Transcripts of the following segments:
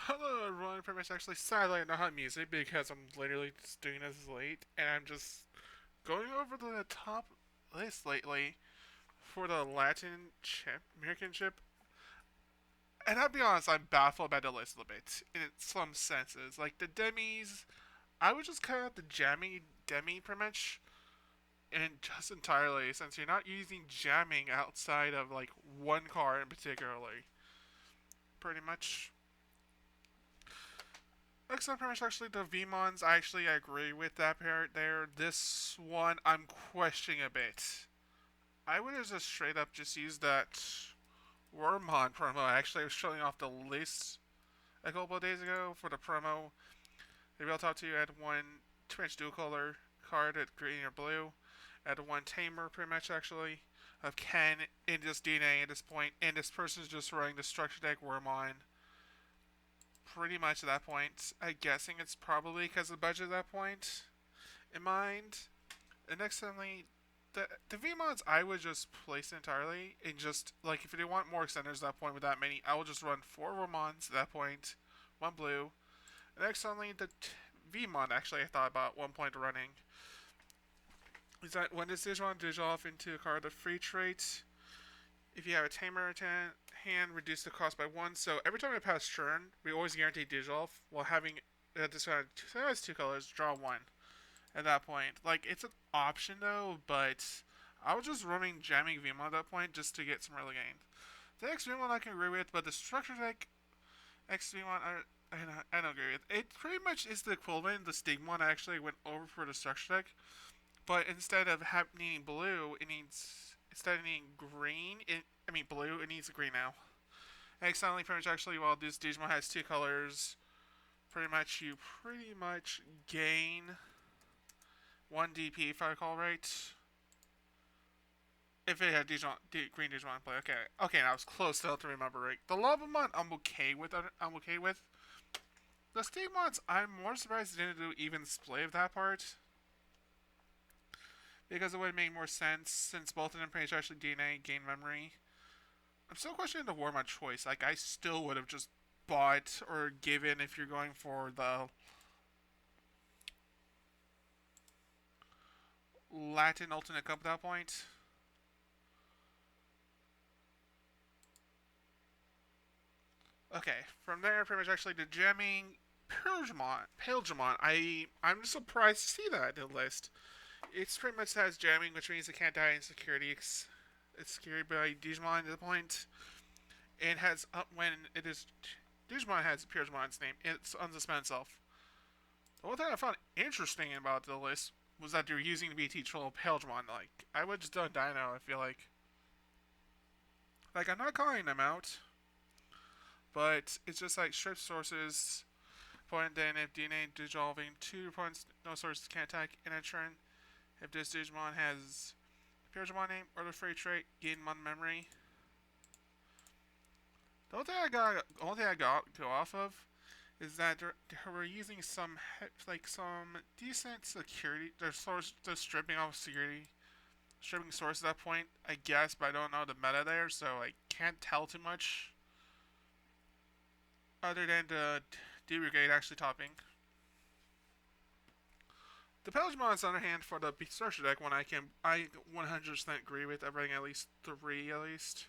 Hello everyone, pretty much actually sadly I don't have music because I'm literally just doing this late and I'm just going over the top list lately for the Latin chip, American chip. And I'll be honest, I'm baffled by the list a little bit in some senses. Like the demis, I would just cut out the jammy demi pretty much and just entirely since you're not using jamming outside of like one car in particularly. Pretty much except pretty much actually the VMons, I actually agree with that part there. This one I'm questioning a bit. I would have just straight up just used that Wormmon promo. Actually, I was showing off the list a couple of days ago for the promo. The real top two had one two-inch dual color card at green or blue. Had one tamer pretty much actually of Ken in this DNA at this point, and this person's just running the structure deck Wormmon pretty much at that point. I'm guessing it's probably because of the budget at that point in mind. And next, suddenly, the V mods I would just place entirely and just like if they want more extenders at that point with that many, I will just run four Ramons at that point, one blue. And next, suddenly the V mod actually I thought about one point running is that when this Digimon digivolve into a card of free trait, if you have a tamer hand, reduce the cost by one. So every time I pass turn, we always guarantee digivolve while having this one has two colors, draw one. At that point, like it's an option though, but I was just running jamming Vimo at that point just to get some early gain. The X Vimo I can agree with, but the structure deck X Vimo I don't agree with. It pretty much is the equivalent. The Stigma one I actually went over for the structure deck, but instead of needing blue, it needs instead of needing green. I mean blue. It needs green now. And accidentally, pretty much actually, while this Digimon has two colors, you pretty much gain one DP if I recall right. If it had green Digimon play, okay, I was close still to remember right. The Labamon I'm okay with. The Stigmons I'm more surprised they didn't do even display of that part because it would have made more sense since both of them pretty much actually DNA gain memory. I'm still questioning the Warmon choice. Like I still would have just bought or given if you're going for the Latin alternate cup at that point. Okay, from there, pretty much actually the jamming Pilgemon. I'm surprised to see that in the list. It's pretty much has jamming, which means it can't die in security. It's secured by Digimon at the point. It has when it is Digimon has Pilgemon's name. It's unsuspend itself. The one thing I found interesting about the list was that they're using the BT troll Pilgemon. Like I would just done Dino. I feel like I'm not calling them out, but it's just like strip sources. Point then if DNA dissolving two points, no sources can attack in a turn. If this Digimon has Digimon name or the free trait, gain one memory. The only thing I got to go off of is that we're using some some decent security. They're stripping off security, stripping source at that point, I guess, but I don't know the meta there, so I can't tell too much other than the D Brigade actually topping. The Pelagion on the other hand, for the structure deck, I 100% agree with everything at least three at least.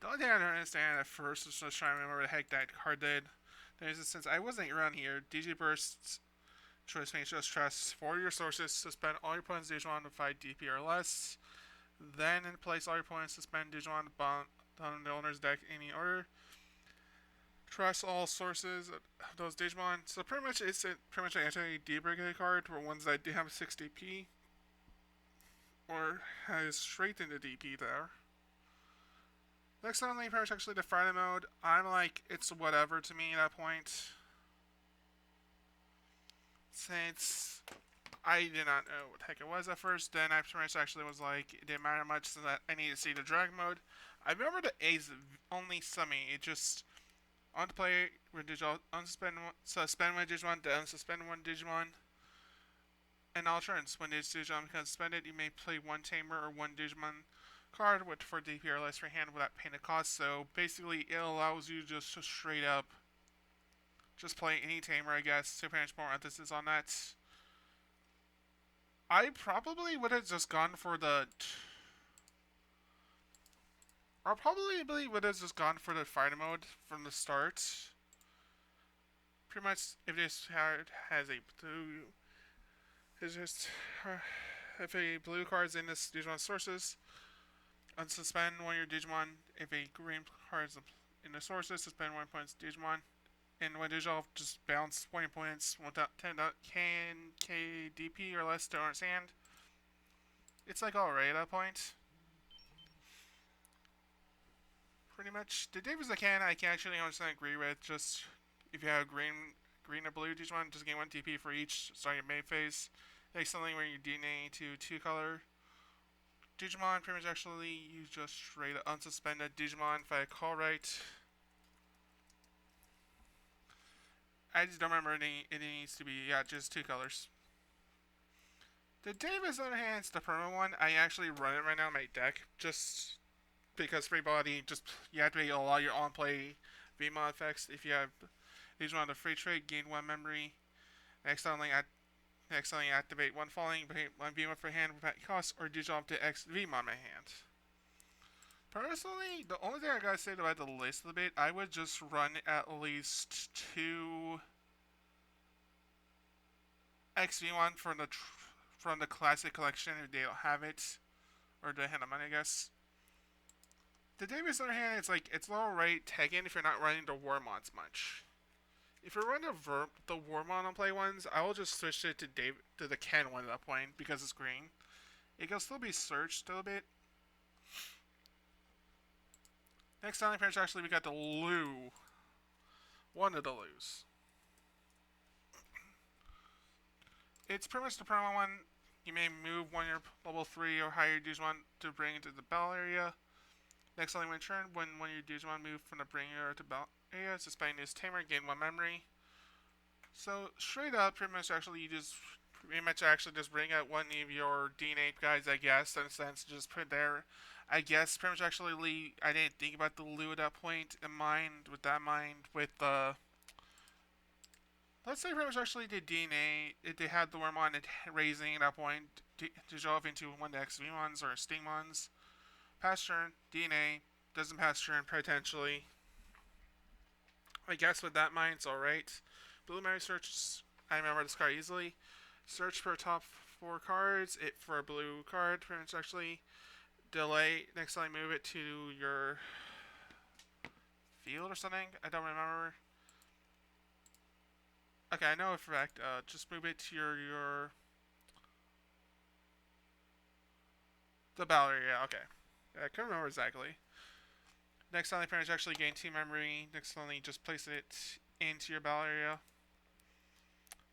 The only thing I don't understand at first is just trying to remember what the heck that card did. There's a sense I wasn't around here. DG bursts, choice makes just trust for your sources, suspend all your opponent's Digimon to fight DP or less. Then in place all your opponents suspend Digimon on the owner's deck in any order. Trust all sources of those Digimon. So pretty much it's pretty much an anti-debrigade card for ones that do have 6 DP or has straight into DP there. Next on the pretty much actually the Friday mode, I'm like it's whatever to me at that point. Since I did not know what the heck it was at first, then I pretty much actually was like it didn't matter much so that I needed to see the dragon mode. I remember the A's only summing, it just on to play suspend one Digimon, then unsuspend one Digimon. And all turns, when this Digimon becomes suspended, you may play one Tamer or one Digimon card with for DP or less for hand without paying a cost. So basically, it allows you just to straight up just play any tamer, I guess. To put more emphasis on that. I probably would have just gone for the. I probably would have just gone for the fighter mode from the start. Pretty much, if this has a blue, it's just if a blue card is in this Digimon sources, unsuspend one of your Digimon. If a green card is in the sources, suspend 1 point Digimon. And when Digimon just bounce 20 points without 10 KDP or less to its hand. It's like alright at that point. Pretty much. The Davis I can actually 100% agree with. Just if you have green or blue Digimon, just gain 1 DP for each starting your main phase. Like something where you DNA to 2 color Digimon, pretty much actually you just straight up unsuspended Digimon if I call right. I just don't remember it needs to be, yeah, just 2 colors. The Davis on the other hand, it's the permanent one. I actually run it right now in my deck, just because free body, just you have to a lot of your on-play VMod effects. If you have these on the free trade, gain 1 memory. Next only activate 1 falling, 1 VMod for hand without cost, or Digimon to X VMod my hand. Personally, the only thing I gotta say about the list a little bit, I would just run at least 2 XV1 from the classic collection if they don't have it, or the hand of money, I guess. The Davis, on the other hand, it's alright taken if you're not running the Warmons much. If you're running the Warmon on play ones, I will just switch it to the Ken one at that point because it's green. It can still be searched a little bit. Next selling pairs, actually, we got the Lou. One of the Lus. It's pretty much the promo one. You may move one of your level 3 or higher Digimon to bring into the battle area. Next selling when turn, when one of your Digimon move from the bring area to battle area, suspend this tamer, gain 1 memory. So straight up, pretty much actually you just bring out one of your DNA guys, I guess, in a sense, just put there. I guess pretty much actually I didn't think about the Lou at that point in mind, with the let's say pretty much actually the DNA, if they had the Wormon raising at that point, dissolve into one of the XVmons or Stingmons. Pass turn, DNA, doesn't pass turn potentially. I guess with that in mind, it's alright. Blue memory search, I remember this card easily. Search for top 4 cards, it for a blue card, pretty much actually. Delay, next time move it to your field or something, I don't remember. Okay, I know for a fact, just move it to your the battle area, okay. I can't remember exactly. Next only parents actually gain 2 memory. Next only just place it into your battle area.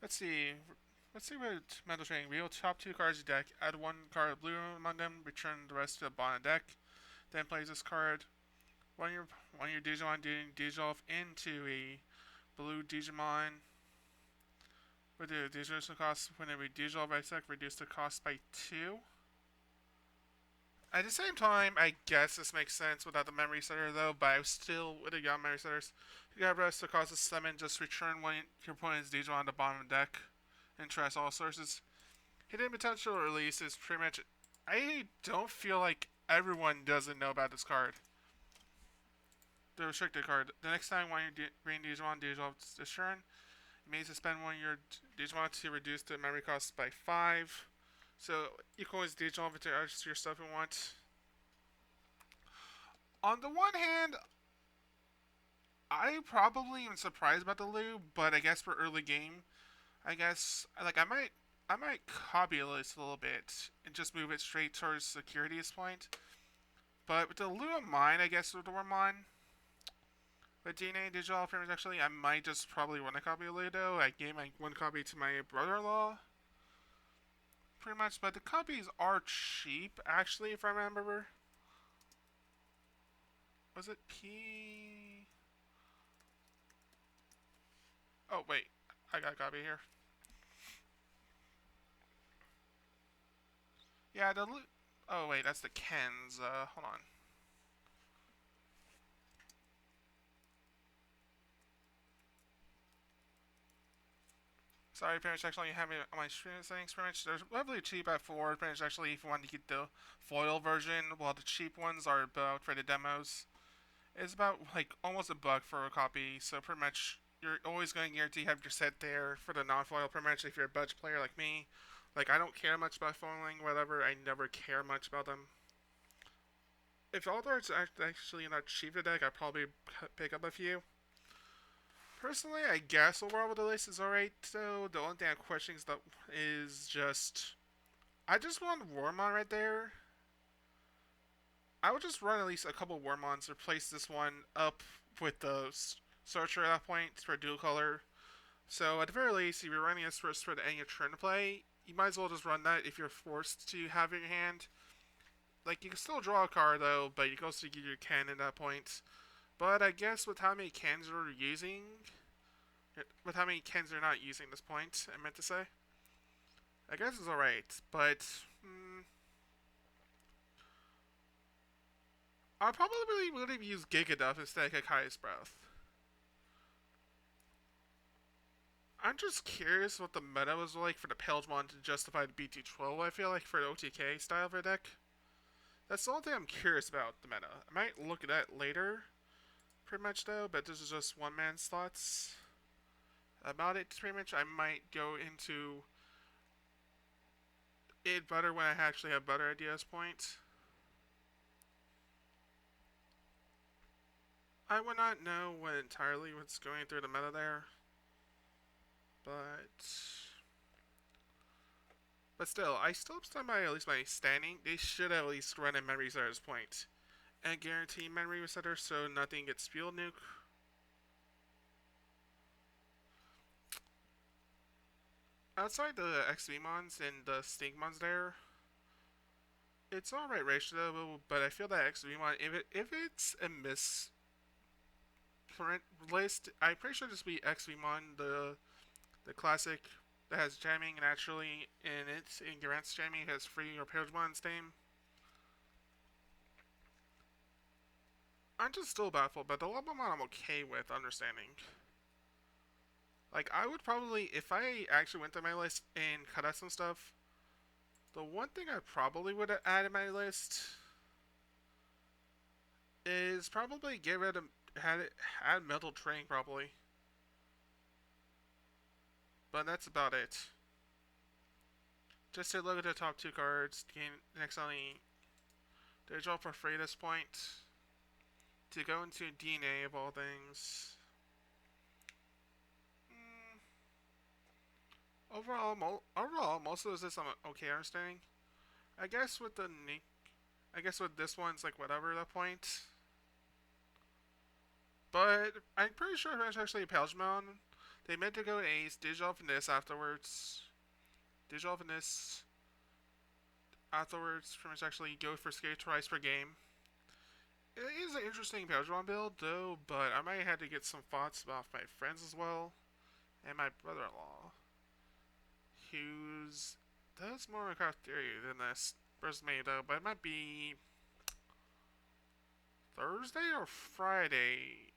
Let's see what mental training. Reveal top 2 cards of your deck. Add 1 card of blue among them. Return the rest to the bottom deck. Then plays this card. One of your Digimon dissolve into a blue Digimon. With the dissolution cost when it dissolve by sec, reduce the cost by 2. At the same time, I guess this makes sense without the memory setter though, but I still would have got memory setters. You got rest to cause a summon, just return one your opponent's Digimon on the bottom of the deck. And trust all sources. Hidden potential release is pretty much. I don't feel like everyone doesn't know about this card. The restricted card. The next time one of your green Digimon dissolves this turn, you may suspend one of your Digimon to reduce the memory cost by 5. So you can always Digimon into your stuff you want. On the one hand, I probably am surprised about the Lou, but I guess for early game, I guess like I might copy this a little bit and just move it straight towards security at this point. But with the Lou of mine, I guess with the Wormon, with DNA Digital Frames actually, I might just probably want to copy of Ludo. I gave my 1 copy to my brother-in-law. Pretty much, but the copies are cheap, actually, if I remember. Was it P? Oh, wait. I got a copy here. Yeah, Oh wait, that's the Kens. Hold on. Sorry, parents. Actually, having on my stream settings. Pretty much, they're relatively cheap at 4. Pretty much, actually, if you want to get the foil version, while the cheap ones are about for the demos. It's about like almost a buck for a copy. So pretty much, you're always going to guarantee have your set there for the non-foil. Pretty much, if you're a budget player like me, like I don't care much about foiling, whatever. I never care much about them. If all darts actually not cheap to deck, I'd probably pick up a few. Personally, I guess overall the list is alright. So the only thing I'm questioning is just I just want Wormon right there. I would just run at least a couple Wormons, replace this one up with the Searcher at that point for dual color. So at the very least, if you're running this first for the end of your turn to play, you might as well just run that if you're forced to have in your hand. Like you can still draw a card though, but you can also get your cannon at that point. But I guess with how many cans you're using, with how many cans you're not using at this point, I meant to say, I guess it's alright. But I probably would have used Gigaduff instead of Kakai's Breath. I'm just curious what the meta was like for the Imperialdramon to justify the BT12, I feel like, for the OTK style of a deck. That's the only thing I'm curious about the meta. I might look at that later, pretty much, though, but this is just one man's thoughts about it, pretty much. I might go into it better when I actually have better ideas point. I would not know what entirely what's going through the meta there, but still, I still stand by at least my standing. They should at least run a memory resetter's point and guarantee memory resetter so nothing gets field nuke. Outside the XVmons and the Stinkmons there, it's alright ratio, but I feel that XVmon, if it's a miss list, I'm pretty sure this will be XVmon, the classic that has jamming naturally in it. In Garant's jamming, it has free or Imperialdramon name. I'm just still baffled, but the Lobomon I'm okay with understanding. Like, I would probably, if I actually went to my list and cut out some stuff, the one thing I probably would add in my list is probably get rid of, add Mental Train, probably. But that's about it. Just to look at the top 2 cards, gain next only, they draw for free at this point. To go into DNA of all things. Overall, most of this I'm okay understanding. I guess with this one's like whatever at that point. But I'm pretty sure it's actually a Palgemon. They meant to go Ace, Digivolve in this afterwards. Digivolve in this afterwards. Pretty much actually go for Scare twice per game. It is an interesting Palgemon build though, but I might have to get some thoughts about my friends as well. And my brother-in-law. Who's does more Minecraft Theory than this versus me though, but it might be Thursday or Friday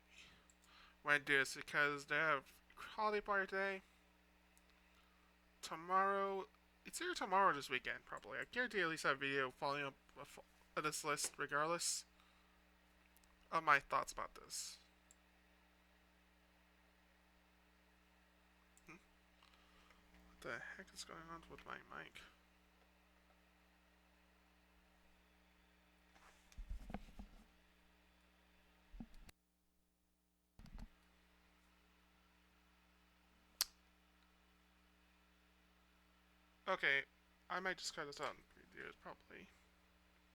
when I do this because they have holiday party today. Tomorrow, it's either tomorrow or this weekend probably. I guarantee at least have a video following up this list regardless of my thoughts about this. What the heck is going on with my mic? Okay, I might just cut this out in videos probably.